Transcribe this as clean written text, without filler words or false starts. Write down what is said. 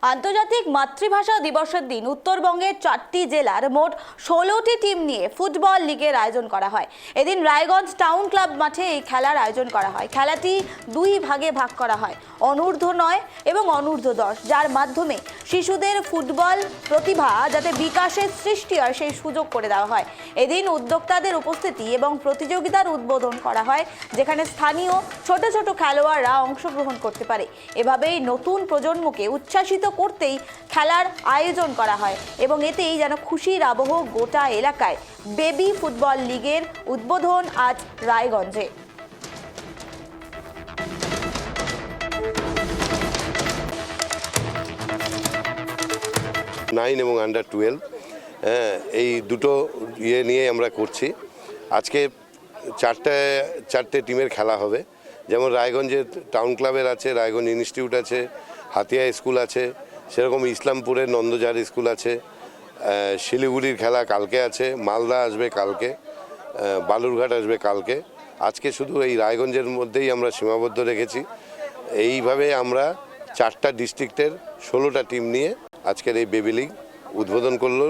আন্তর্জাতিক মাতৃভাষা দিবসের দিন উত্তরবঙ্গের 4টি জেলার মোট 16টি টিম নিয়ে ফুটবল লিগের আয়োজন করা হয়। এদিন রায়গঞ্জ টাউন ক্লাব মাঠে এই খেলার আয়োজন করা হয়। খেলাটি দুই ভাগে ভাগ করা হয়, অনূর্ধ্ব 9 এবং অনূর্ধ্ব 10, যার মাধ্যমে শিশুদের ফুটবল প্রতিভা যাতে বিকাশের সৃষ্টি হয় সেই সুযোগ করে দেওয়া হয়। এদিন উদ্যোক্তাদের উপস্থিতি এবং প্রতিযোগিতার উদ্বোধন করা হয়, যেখানে স্থানীয় ছোট ছোট খেলোয়াড়রা অংশগ্রহণ করতে পারে। এভাবেই নতুন প্রজন্মকে উচ্ছ্বাসিত করতেই খেলার আয়োজন করা হয় এবং এতেই যেন খুশির আবহ গোটা এলাকায়। বেবি ফুটবল লিগের উদ্বোধন আজ রায়গঞ্জে। নাইন এবং আন্ডার-12 এই দুটো নিয়ে আমরা করছি। আজকে চারটে টিমের খেলা হবে। যেমন রায়গঞ্জের টাউন ক্লাবের আছে, রায়গঞ্জ ইনস্টিটিউট আছে, হাতিয়া স্কুল আছে, সেরকম ইসলামপুরের নন্দজার স্কুল আছে, শিলিগুড়ির খেলা কালকে আছে, মালদা আসবে কালকে, বালুরঘাট আসবে কালকে। আজকে শুধু এই রায়গঞ্জের মধ্যেই আমরা সীমাবদ্ধ রেখেছি। এইভাবে আমরা 4টা ডিস্ট্রিক্টের 16টা টিম নিয়ে আজকের এই বেবি লিগ উদ্বোধন করলো।